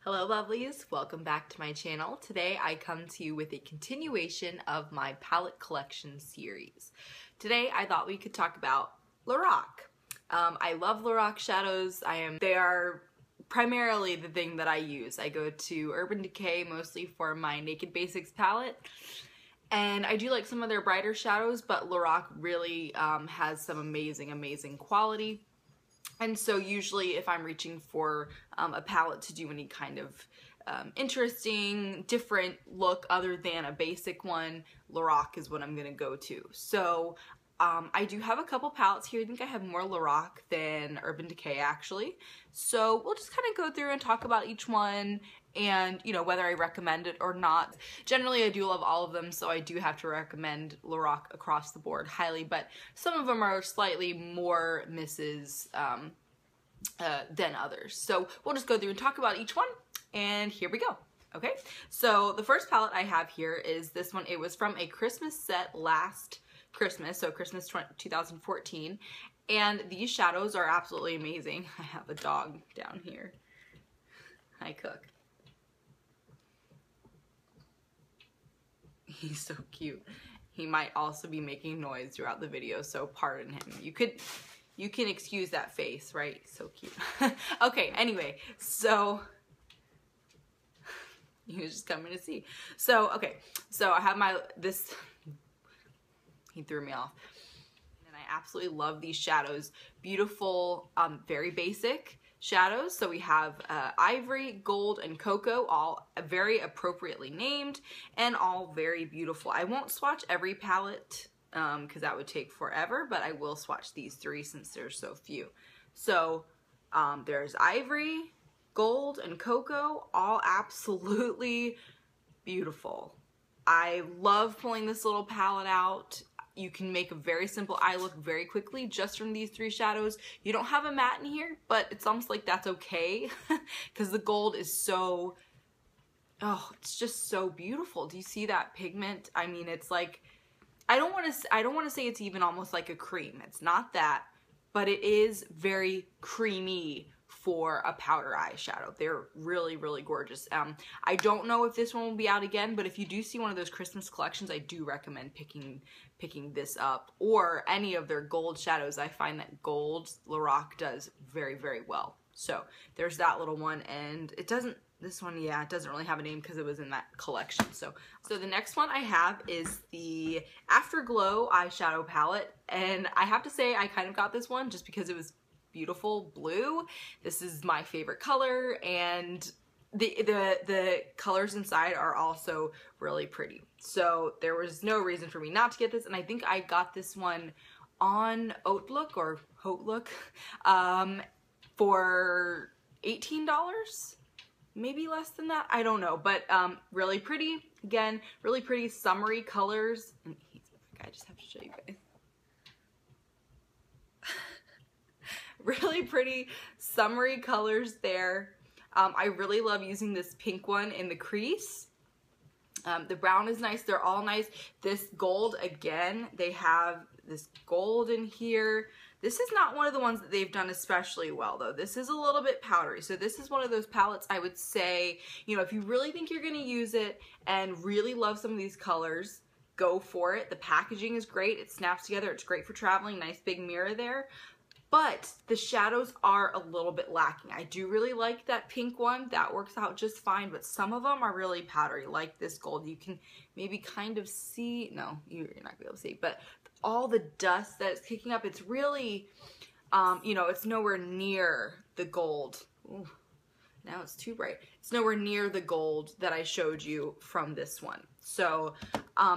Hello lovelies, welcome back to my channel. Today I come to you with a continuation of my palette collection series. Today I thought we could talk about Lorac. I love Lorac shadows. They are primarily the thing that I use. I go to Urban Decay mostly for my Naked Basics palette. And I do like some of their brighter shadows, but Lorac really has some amazing quality. And so usually if I'm reaching for a palette to do any kind of interesting, different look other than a basic one, Lorac is what I'm going to go to. So I do have a couple palettes here. I think I have more Lorac than Urban Decay actually. So we'll just kind of go through and talk about each one and, you know, whether I recommend it or not. Generally, I do love all of them, so I do have to recommend Lorac across the board highly, but some of them are slightly more misses than others. So we'll just go through and talk about each one, and here we go. Okay, so the first palette I have here is this one. It was from a Christmas set last Christmas, so Christmas 2014, and these shadows are absolutely amazing. I have a dog down here. Hi, Cook. He's so cute. He might also be making noise throughout the video, so pardon him. You can excuse that face, right? So cute. Okay, anyway, so he was just coming to see. So, okay, so I have he threw me off. And I absolutely love these shadows. Beautiful, very basic shadows. So we have Ivory, Gold, and Cocoa, all very appropriately named and all very beautiful. I won't swatch every palette because that would take forever, but I will swatch these three since there's so few. So there's Ivory, Gold, and Cocoa, all absolutely beautiful. I love pulling this little palette out. You can make a very simple eye look very quickly just from these three shadows. You don't have a matte in here, but it's almost like that's okay because the gold is so, oh, it's just so beautiful. Do you see that pigment? I mean, it's like, I don't want to say it's even almost like a cream. It's not that, but it is very creamy for a powder eyeshadow. They're really gorgeous. I don't know if this one will be out again, but if you do see one of those Christmas collections, I do recommend picking this up, or any of their gold shadows. I find that gold Lorac does very well. So there's that little one, and it doesn't, this one, yeah, it doesn't really have a name because it was in that collection. So the next one I have is the Afterglow eyeshadow palette, and I have to say I kind of got this one just because it was beautiful blue. This is my favorite color, and the colors inside are also really pretty. So there was no reason for me not to get this, and I think I got this one on Outlook or Outlook for $18, maybe less than that. I don't know, but really pretty. Again, really pretty summery colors. And I just have to show you guys. Really pretty summery colors there. I really love using this pink one in the crease. The brown is nice. They're all nice. This gold, again, they have this gold in here. This is not one of the ones that they've done especially well, though. This is a little bit powdery. So this is one of those palettes I would say, you know, if you really think you're going to use it and really love some of these colors, go for it. The packaging is great. It snaps together. It's great for traveling. Nice big mirror there. But the shadows are a little bit lacking. I do really like that pink one. That works out just fine, but some of them are really powdery, like this gold. You can maybe kind of see, no, you're not gonna be able to see, but all the dust that is kicking up, it's really, you know, it's nowhere near the gold. Ooh, now it's too bright. It's nowhere near the gold that I showed you from this one. So,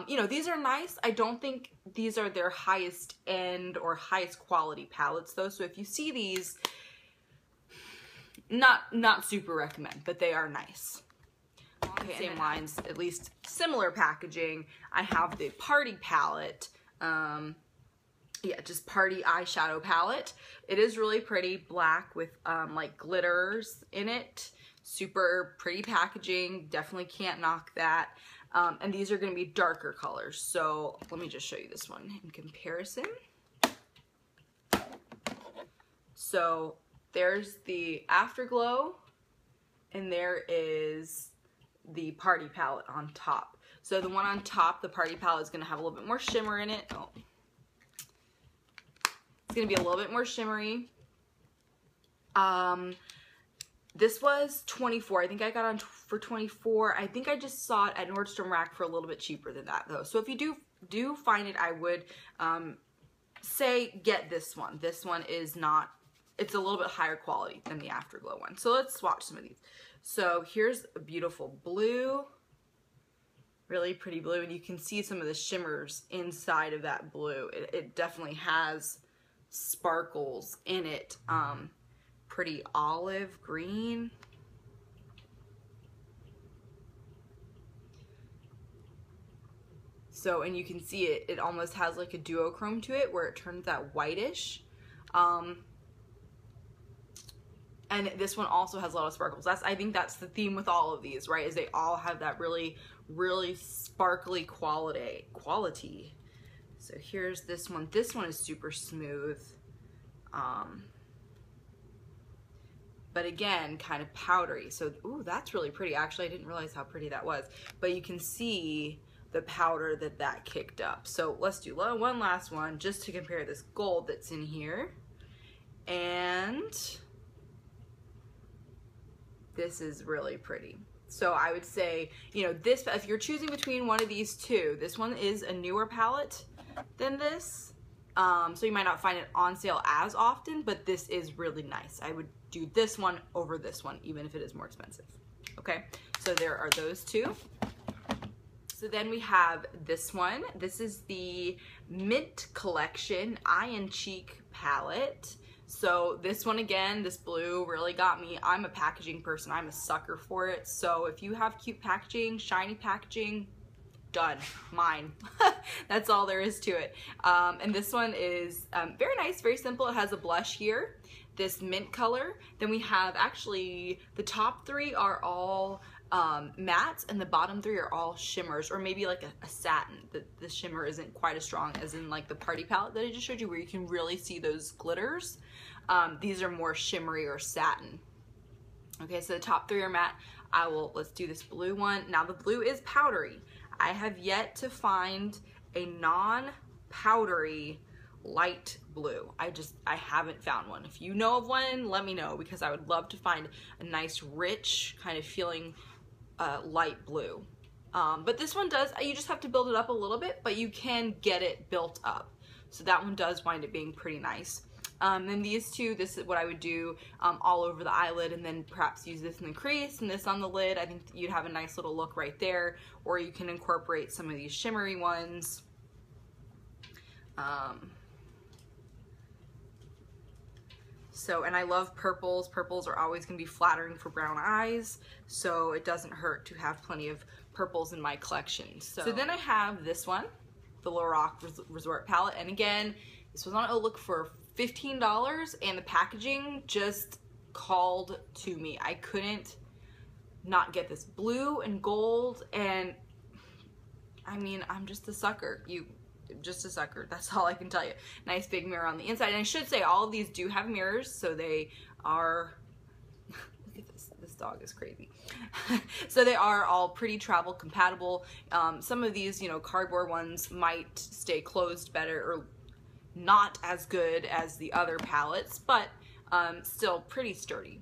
you know, these are nice. I don't think these are their highest end or highest quality palettes though. So if you see these, not super recommend, but they are nice. Okay, same lines, at least similar packaging. I have the Party palette. Yeah, just Party eyeshadow palette. It is really pretty, black with like glitters in it. Super pretty packaging. Definitely can't knock that. And these are going to be darker colors. So let me just show you this one in comparison. So there's the Afterglow and there is the Party Palette on top. So the one on top, the Party Palette, is going to have a little bit more shimmer in it. Oh. It's going to be a little bit more shimmery. This was $24. I think I got on for $24. I think I just saw it at Nordstrom Rack for a little bit cheaper than that though. So if you do find it, I would say get this one. This one is not, it's a little bit higher quality than the Afterglow one. So let's swatch some of these. So here's a beautiful blue, really pretty blue, and you can see some of the shimmers inside of that blue. It definitely has sparkles in it. Pretty olive green. So, and you can see it almost has like a duochrome to it where it turns that whitish. And this one also has a lot of sparkles. I think that's the theme with all of these, right? Is they all have that really, really sparkly quality. So here's this one. This one is super smooth. But again, kind of powdery. So, ooh, that's really pretty. Actually, I didn't realize how pretty that was. But you can see the powder that kicked up. So let's do one last one just to compare this gold that's in here. And this is really pretty. So I would say, you know, this, if you're choosing between one of these two, this one is a newer palette than this. So you might not find it on sale as often, but this is really nice. I would do this one over this one, even if it is more expensive. Okay, so there are those two. So then we have this one. This is the Mint Collection Eye and Cheek palette. So this one, again, this blue really got me. I'm a packaging person. I'm a sucker for it. So if you have cute packaging, shiny packaging, done. Mine. That's all there is to it. And this one is very nice, very simple. It has a blush here, this mint color. Then we have, actually, the top three are all mattes and the bottom three are all shimmers, or maybe like a satin. The shimmer isn't quite as strong as in like the Party Palette that I just showed you, where you can really see those glitters. These are more shimmery or satin. Okay, so the top three are matte. Let's do this blue one. Now the blue is powdery. I have yet to find a non-powdery light blue. I haven't found one. If you know of one, let me know, because I would love to find a nice rich kind of feeling light blue. But this one does, you just have to build it up a little bit, but you can get it built up. So that one does wind up being pretty nice. Then these two, this is what I would do all over the eyelid, and then perhaps use this in the crease and this on the lid. I think you'd have a nice little look right there, or you can incorporate some of these shimmery ones. So, and I love purples. Purples are always going to be flattering for brown eyes, so it doesn't hurt to have plenty of purples in my collection. So then I have this one, the Lorac Resort Palette, and again, this was on look for $15, and the packaging just called to me. I couldn't not get this blue and gold, and I mean, I'm just a sucker. Just a sucker. That's all I can tell you. Nice big mirror on the inside. And I should say all of these do have mirrors, so they are, look at this, this dog is crazy. So they are all pretty travel compatible. Some of these, you know, cardboard ones might stay closed better, or not as good as the other palettes, but still pretty sturdy.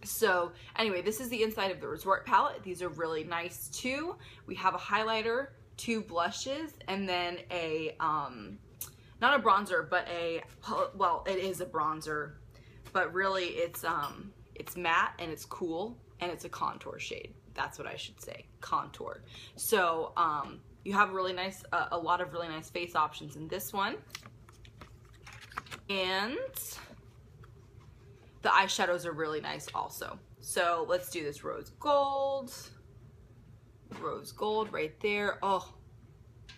So anyway, this is the inside of the Resort palette. These are really nice too. We have a highlighter, 2 blushes, and then a not a bronzer, but well, it is a bronzer, but really it's matte and it's cool and it's a contour shade. That's what I should say, contour. So you have really nice, a lot of really nice face options in this one. And the eyeshadows are really nice also. So let's do this rose gold right there. Oh,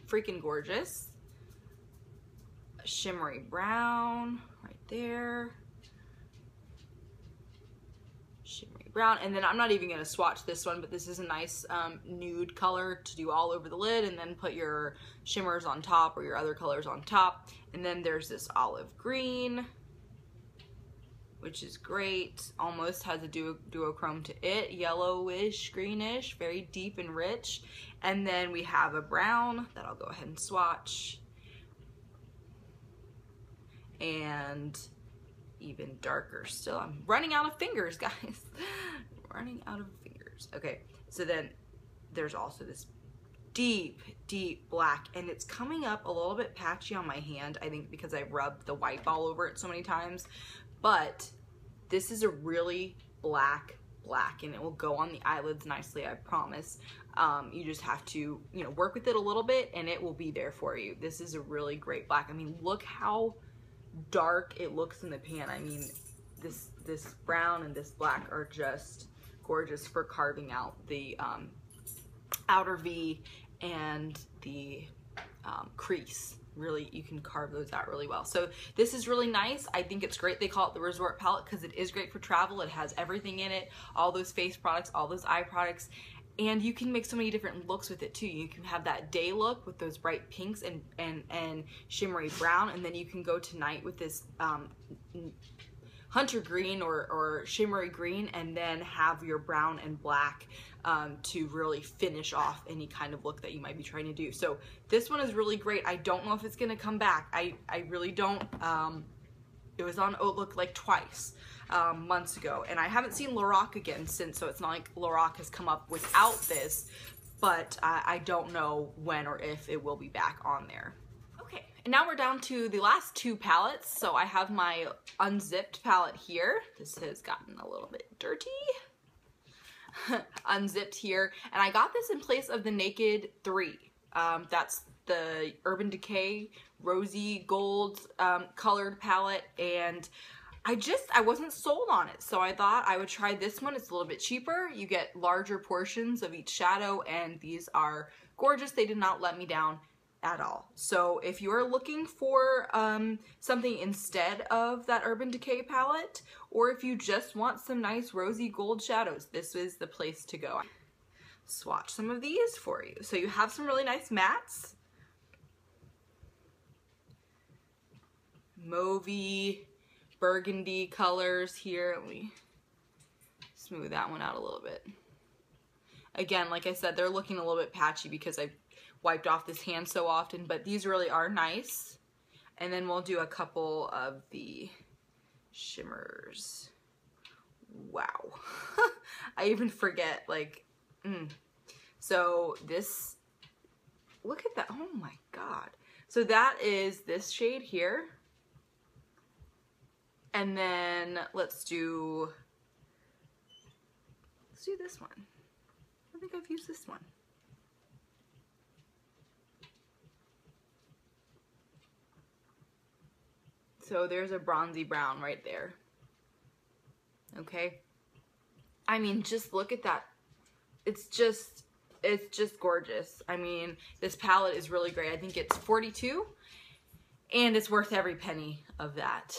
freaking gorgeous. A shimmery brown right there. Shimmery brown. And then I'm not even going to swatch this one, but this is a nice nude color to do all over the lid, and then put your shimmers on top or your other colors on top. And then there's this olive green. which is great. Almost has a duochrome to it, yellowish, greenish, very deep and rich. And then we have a brown that I'll go ahead and swatch. And even darker still. I'm running out of fingers, guys. Running out of fingers. Okay, so then there's also this deep, deep black, and it's coming up a little bit patchy on my hand, I think because I rubbed the wipe all over it so many times. But this is a really black, and it will go on the eyelids nicely, I promise. You just have to, you know, work with it a little bit and it will be there for you. This is a really great black. I mean, look how dark it looks in the pan. I mean, this brown and this black are just gorgeous for carving out the outer V and the crease. Really, you can carve those out really well. So this is really nice. I think it's great they call it the resort palette because it is great for travel. It has everything in it, all those face products, all those eye products, and you can make so many different looks with it too. You can have that day look with those bright pinks and shimmery brown, and then you can go tonight with this hunter green or shimmery green, and then have your brown and black to really finish off any kind of look that you might be trying to do. So this one is really great. I don't know if it's gonna come back. I really don't. It was on Outlook like twice months ago, and I haven't seen Lorac again since, so it's not like Lorac has come up without this, but I don't know when or if it will be back on there. Okay, and now we're down to the last two palettes. So I have my Unzipped palette here. This has gotten a little bit dirty. Unzipped here, and I got this in place of the Naked 3. That's the Urban Decay rosy gold colored palette, and I wasn't sold on it, so I thought I would try this one. It's a little bit cheaper. You get larger portions of each shadow, and these are gorgeous. They did not let me down at all. So if you are looking for something instead of that Urban Decay palette, or if you just want some nice rosy gold shadows, this is the place to go. Swatch some of these for you. So you have some really nice mattes. Mauvey, burgundy colors here. Let me smooth that one out a little bit. Again, like I said, they're looking a little bit patchy because I wiped off this hand so often, but these really are nice. And then we'll do a couple of the shimmers. Wow. I even forget, like, So this, look at that, oh my God. So that is this shade here. And then let's do this one. I think I've used this one. So there's a bronzy brown right there. Okay. I mean, just look at that. It's just gorgeous. I mean, this palette is really great. I think it's $42 and it's worth every penny of that.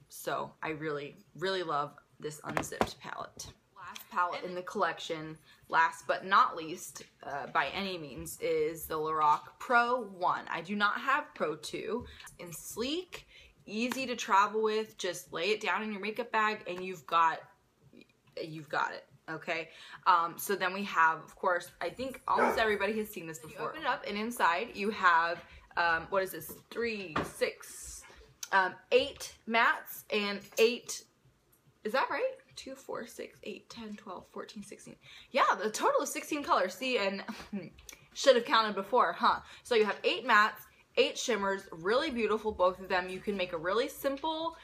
So I really, really love this Unzipped palette. Last palette in the collection, last but not least, by any means, is the Lorac Pro 1. I do not have Pro 2. In sleek, easy to travel with, just lay it down in your makeup bag and you've got it. Okay, so then we have, of course, I think almost everybody has seen this before. You open it up and inside you have, what is this, 3, 6, 8 mattes and 8, is that right? 2, 4, 6, 8, 10, 12, 14, 16. Yeah, the total is 16 colors. See, and should have counted before, huh? So you have 8 mattes, 8 shimmers, really beautiful, both of them. You can make a really simple,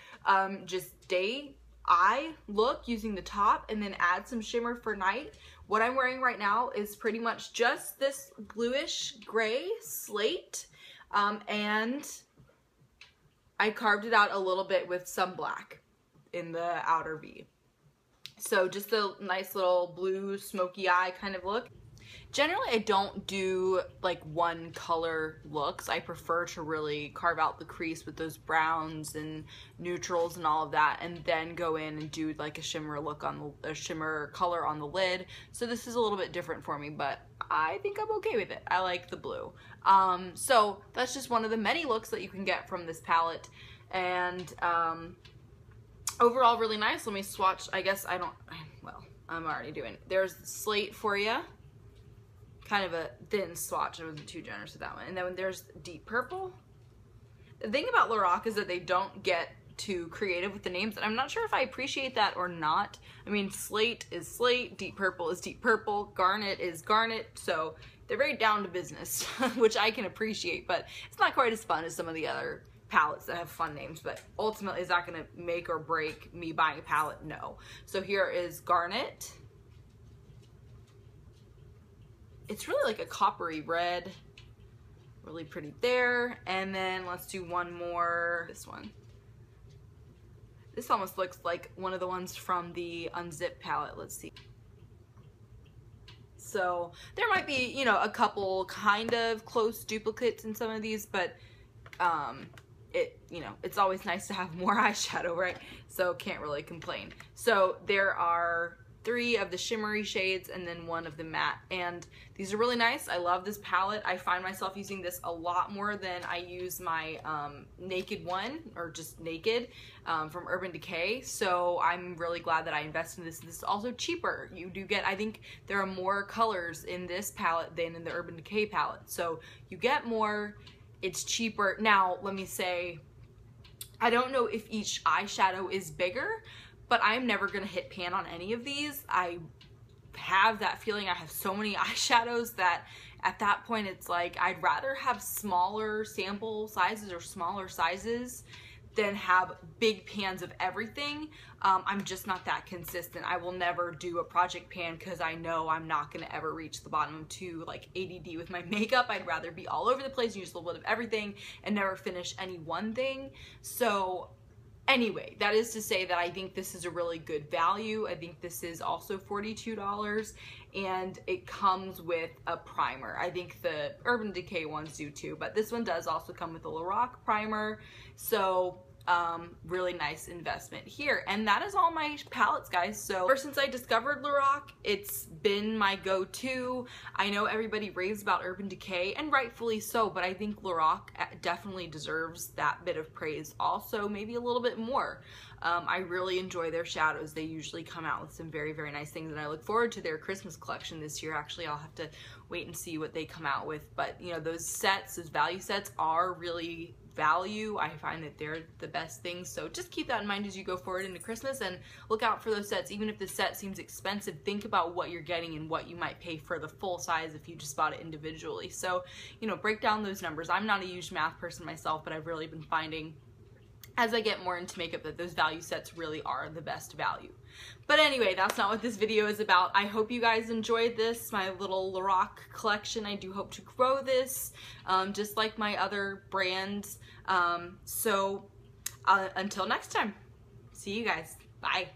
just day eye look using the top and then add some shimmer for night. What I'm wearing right now is pretty much just this bluish gray slate, and I carved it out a little bit with some black in the outer V. So just a nice little blue smoky eye kind of look. Generally, I don't do like one color looks. I prefer to really carve out the crease with those browns and neutrals and all of that, and then go in and do like a shimmer look on a shimmer color on the lid. So this is a little bit different for me, but I think I'm okay with it. I like the blue. So that's just one of the many looks that you can get from this palette. And overall really nice. Let me swatch. I guess well, I'm already doing it. There's Slate for you. Kind of a thin swatch. I wasn't too generous with that one. And then there's Deep Purple. The thing about Lorac is that they don't get too creative with the names, and I'm not sure if I appreciate that or not. I mean, Slate is Slate, Deep Purple is Deep Purple, Garnet is Garnet, so they're very down to business, which I can appreciate, but it's not quite as fun as some of the other palettes that have fun names. But ultimately, is that going to make or break me buying a palette? No. So here is Garnet. It's really like a coppery red. Really pretty there. And then let's do one more. This one. This almost looks like one of the ones from the Unzipped palette. Let's see. So there might be, you know, a couple kind of close duplicates in some of these, but you know, it's always nice to have more eyeshadow, right? So can't really complain. So there are 3 of the shimmery shades and then 1 of the matte, and these are really nice. I love this palette. I find myself using this a lot more than I use my Naked one, or just Naked from Urban Decay, so I'm really glad that I invested in this. This is also cheaper. You do get, I think there are more colors in this palette than in the Urban Decay palette, so you get more, it's cheaper. Now let me say, I don't know if each eyeshadow is bigger, but I'm never gonna hit pan on any of these. I have that feeling. I have so many eyeshadows that at that point it's like I'd rather have smaller sample sizes or smaller sizes than have big pans of everything. I'm just not that consistent. I will never do a project pan because I know I'm not gonna ever reach the bottom. I'm too like ADD with my makeup. I'd rather be all over the place, use a little bit of everything, and never finish any one thing. So anyway, that is to say that I think this is a really good value. I think this is also $42, and it comes with a primer. I think the Urban Decay ones do too, but this one does also come with a Lorac primer. So really nice investment here. And that is all my palettes, guys. So ever since I discovered Lorac, it's been my go-to. I know everybody raves about Urban Decay, and rightfully so, but I think Lorac definitely deserves that bit of praise also, maybe a little bit more. I really enjoy their shadows. They usually come out with some very, very nice things, and I look forward to their Christmas collection this year. Actually, I'll have to wait and see what they come out with, but you know, those sets, those value sets are really value. I find that they're the best things, so just keep that in mind as you go forward into Christmas, and look out for those sets. Even if the set seems expensive, think about what you're getting and what you might pay for the full size if you just bought it individually. So, you know, break down those numbers. I'm not a huge math person myself, but I've really been finding as I get more into makeup that those value sets really are the best value. But anyway, that's not what this video is about. I hope you guys enjoyed this, my little Lorac collection. I do hope to grow this, just like my other brands. Until next time, see you guys. Bye.